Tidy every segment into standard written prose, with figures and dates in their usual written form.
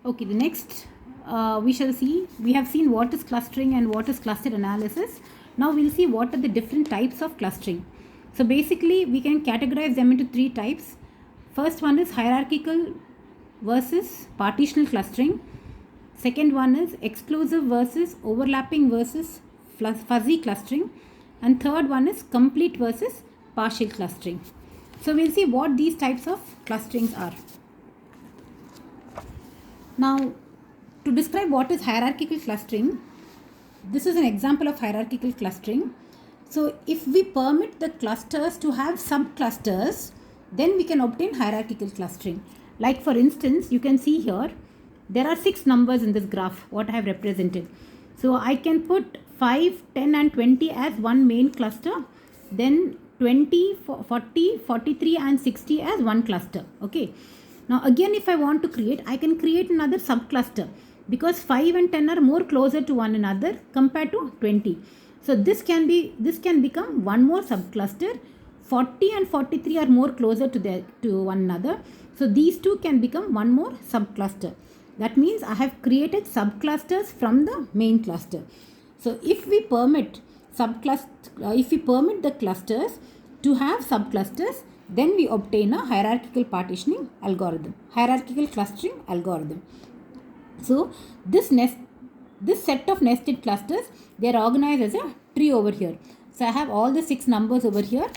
Okay, the next we shall see, we have seen what is clustering and what is cluster analysis. Now we'll see what are the different types of clustering. So basically we can categorize them into three types. First one is hierarchical versus partitional clustering. Second one is exclusive versus overlapping versus fuzzy clustering. And third one is complete versus partial clustering. So we'll see what these types of clusterings are. Now, to describe what is hierarchical clustering, this is an example of hierarchical clustering. So, if we permit the clusters to have subclusters, then we can obtain hierarchical clustering. Like for instance, you can see here, there are 6 numbers in this graph, what I have represented. So, I can put 5, 10 and 20 as one main cluster, then 20, 40, 43 and 60 as one cluster. Okay. Now again if I want to create, I can create another subcluster because 5 and 10 are more closer to one another compared to 20. So this can become one more subcluster. 40 and 43 are more closer to one another. So these two can become one more subcluster. That means I have created subclusters from the main cluster. So if we permit the clusters to have subclusters, then we obtain a hierarchical partitioning algorithm, hierarchical clustering algorithm. So this set of nested clusters, they are organized as a tree over here. So I have all the 6 numbers over here.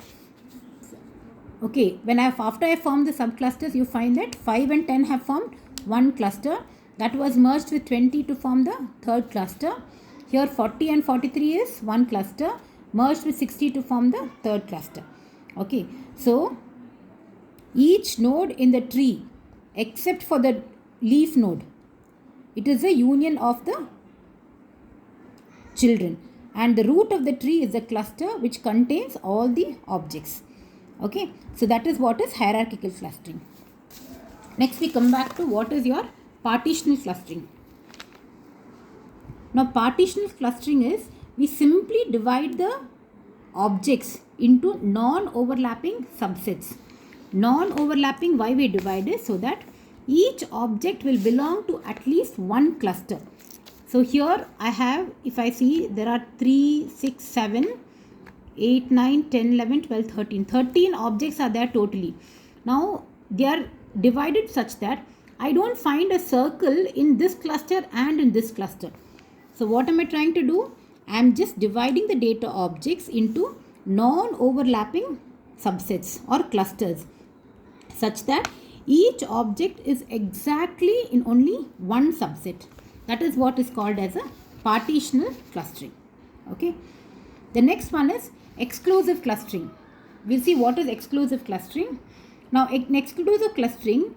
Okay, after I formed the subclusters, you find that 5 and 10 have formed one cluster that was merged with 20 to form the third cluster. Here 40 and 43 is one cluster merged with 60 to form the third cluster. Okay, so each node in the tree except for the leaf node, it is a union of the children, and the root of the tree is a cluster which contains all the objects. Okay, so that is what is hierarchical clustering. Next we come back to what is your partitional clustering. Now partitional clustering is, we simply divide the objects into non-overlapping subsets. Non-overlapping, why we divide is so that each object will belong to at least one cluster. So here I have, if I see, there are 3, 6, 7, 8, 9, 10, 11, 12, 13. 13 objects are there totally. Now they are divided such that I don't find a circle in this cluster and in this cluster. So what am I trying to do? I am just dividing the data objects into non-overlapping subsets or clusters such that each object is exactly in only one subset. That is what is called as a partitional clustering. Okay. The next one is exclusive clustering. We'll see what is exclusive clustering. Now in exclusive clustering,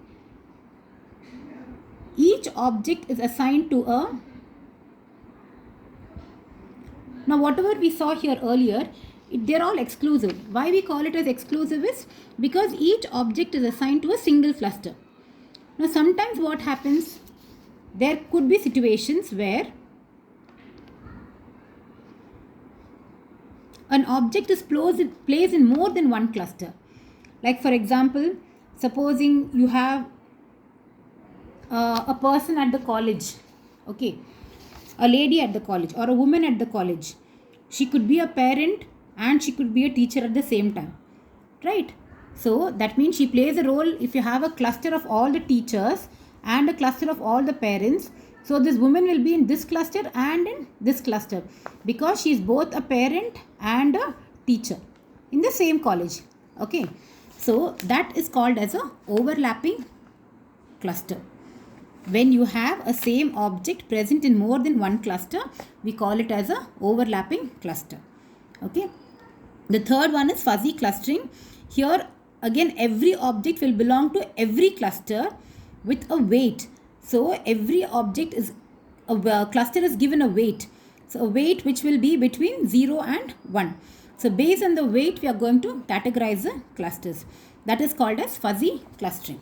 each object is assigned to a, now whatever we saw here earlier, they're all exclusive. Why we call it as exclusive is because each object is assigned to a single cluster. Now sometimes what happens, there could be situations where an object is placed in more than one cluster. Like for example, supposing you have a person at the college, okay, a lady at the college or a woman at the college. She could be a parent and she could be a teacher at the same time, right? So that means she plays a role. If you have a cluster of all the teachers and a cluster of all the parents, so this woman will be in this cluster and in this cluster because she is both a parent and a teacher in the same college. Okay, so that is called as a overlapping cluster. When you have a same object present in more than one cluster, we call it as a overlapping cluster. Okay. The third one is fuzzy clustering. Here again every object will belong to every cluster with a weight. So every object is a cluster is given a weight. So a weight which will be between 0 and 1. So based on the weight we are going to categorize the clusters. That is called as fuzzy clustering.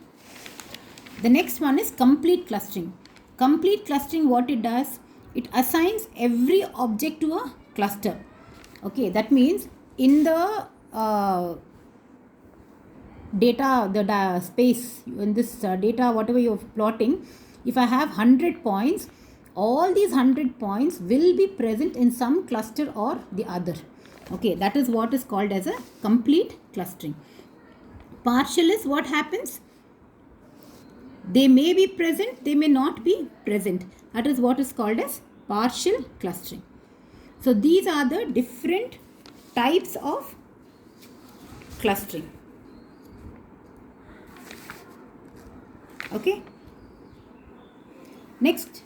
The next one is complete clustering. Complete clustering, what it does, it assigns every object to a cluster. Okay, that means in the data, space, in this data, whatever you're plotting, If I have 100 points, all these 100 points will be present in some cluster or the other. Okay, that is what is called as a complete clustering. Partial is what happens? They may be present, they may not be present. That is what is called as partial clustering. So these are the different types of clustering. Okay. Next,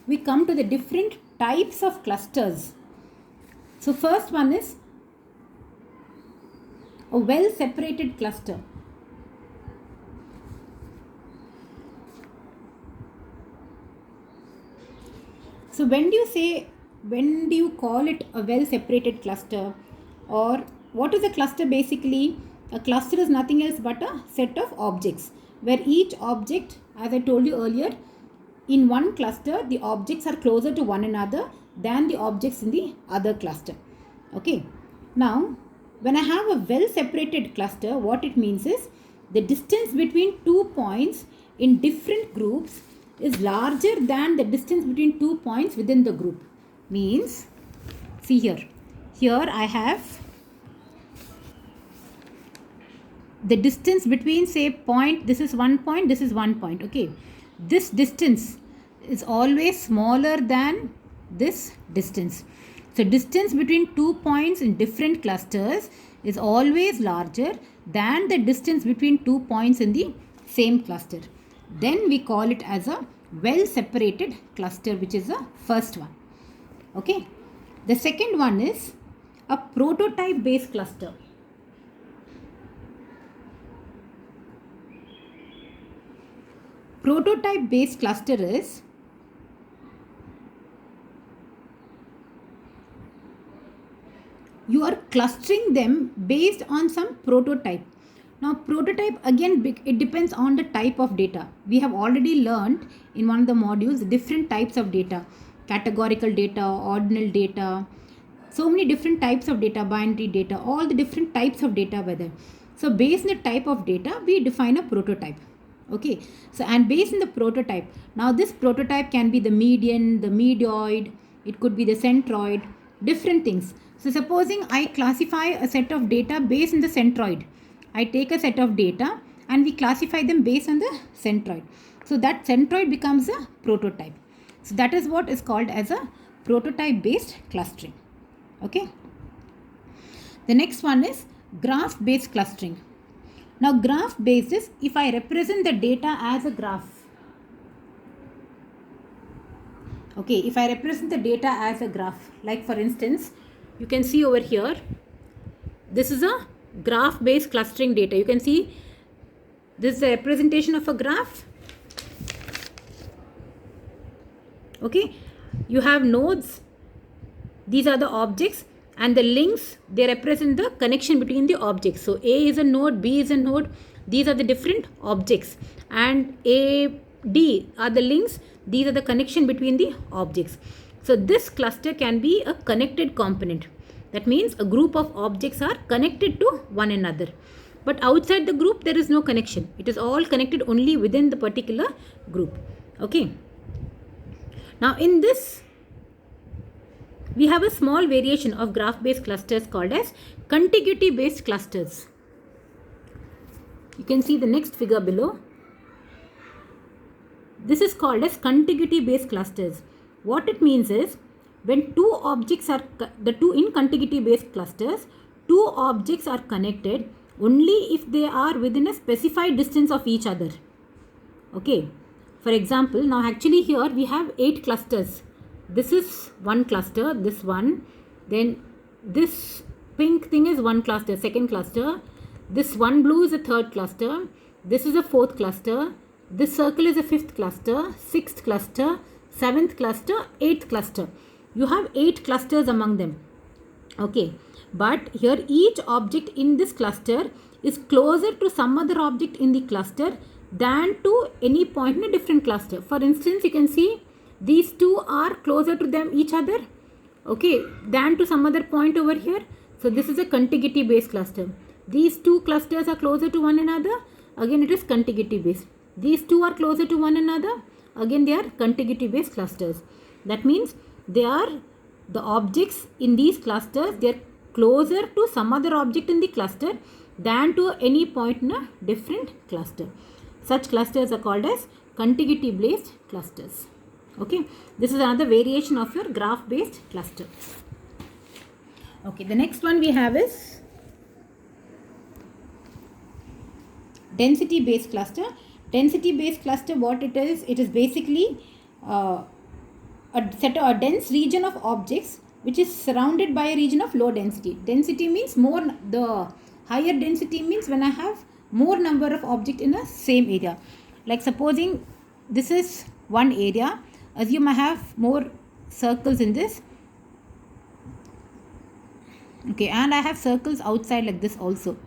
we come to the different types of clusters. So first one is a well separated cluster. So when do you call it a well separated cluster, or what is a cluster basically? A cluster is nothing else but a set of objects where each object, as I told you earlier, in one cluster the objects are closer to one another than the objects in the other cluster. Okay. Now when I have a well separated cluster, what it means is the distance between 2 points in different groups is larger than the distance between 2 points within the group. Means, see here I have the distance between, say, point, this is 1 point, this is 1 point. Okay, this distance is always smaller than this distance. So distance between 2 points in different clusters is always larger than the distance between 2 points in the same cluster. Then we call it as a well separated cluster, which is the first one. Okay. The second one is a prototype based cluster. Prototype based cluster is you are clustering them based on some prototype. Now prototype, again, it depends on the type of data. We have already learned in one of the modules different types of data: categorical data, ordinal data, so many different types of data, binary data, all the different types of data were there. So based on the type of data, we define a prototype. Okay, so and based on the prototype, now this prototype can be the median, the medioid, it could be the centroid, different things. So supposing I classify a set of data based on the centroid, I take a set of data and we classify them based on the centroid. So that centroid becomes a prototype. So that is what is called as a prototype based clustering. Okay. The next one is graph based clustering. Now graph based is if I represent the data as a graph. Okay, if I represent the data as a graph, like for instance, you can see over here, this is a graph based clustering data. You can see this is a representation of a graph. Okay, you have nodes, these are the objects, and the links, they represent the connection between the objects. So A is a node, B is a node, these are the different objects, and A, D are the links, these are the connection between the objects. So this cluster can be a connected component. That means a group of objects are connected to one another. But outside the group, there is no connection. It is all connected only within the particular group. Okay. Now in this, we have a small variation of graph-based clusters called as contiguity-based clusters. You can see the next figure below. This is called as contiguity-based clusters. What it means is, when two objects are, in contiguity-based clusters, two objects are connected only if they are within a specified distance of each other. Okay. For example, now actually here we have 8 clusters. This is one cluster, this one, then this pink thing is one cluster, second cluster, this one blue is a third cluster, this is a fourth cluster, this circle is a fifth cluster, sixth cluster, seventh cluster, eighth cluster. You have 8 clusters among them. Okay, but here each object in this cluster is closer to some other object in the cluster than to any point in a different cluster. For instance, you can see these two are closer to them each other, okay, than to some other point over here. So this is a contiguity based cluster. These two clusters are closer to one another, again it is contiguity based. These two are closer to one another, again they are contiguity based clusters. That means they are the objects in these clusters, they are closer to some other object in the cluster than to any point in a different cluster. Such clusters are called as contiguity based clusters. Okay, this is another variation of your graph based cluster. Okay, the next one we have is density based cluster. Density based cluster, what it is basically a dense region of objects which is surrounded by a region of low density. Density means more, the higher density means when I have more number of objects in a same area. Like supposing this is one area, assume I have more circles in this. Okay, and I have circles outside like this also.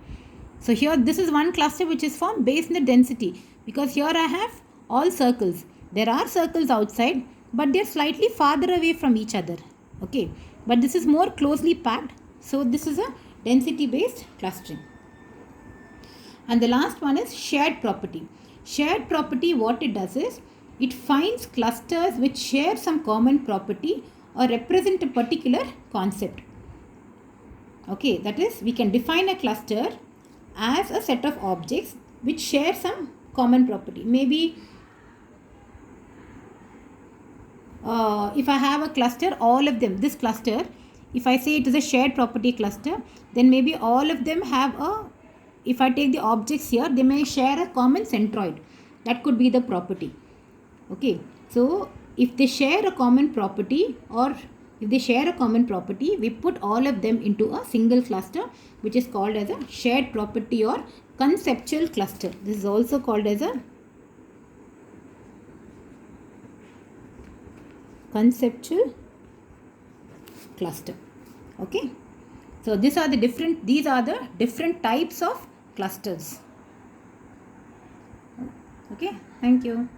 So here this is one cluster which is formed based on the density, because here I have all circles. There are circles outside, but they are slightly farther away from each other. Okay, but this is more closely packed. So this is a density based clustering. And the last one is shared property. Shared property, what it does is it finds clusters which share some common property or represent a particular concept. Okay, that is, we can define a cluster as a set of objects which share some common property. Maybe if I have a cluster, all of them, this cluster, if I say it is a shared property cluster, then maybe all of them have a, if I take the objects here, they may share a common centroid. That could be the property. Okay, so if they share a common property, or if they share a common property, we put all of them into a single cluster, which is called as a shared property or conceptual cluster. This is also called as a conceptual cluster. Okay, so these are the different types of clusters. Okay, thank you.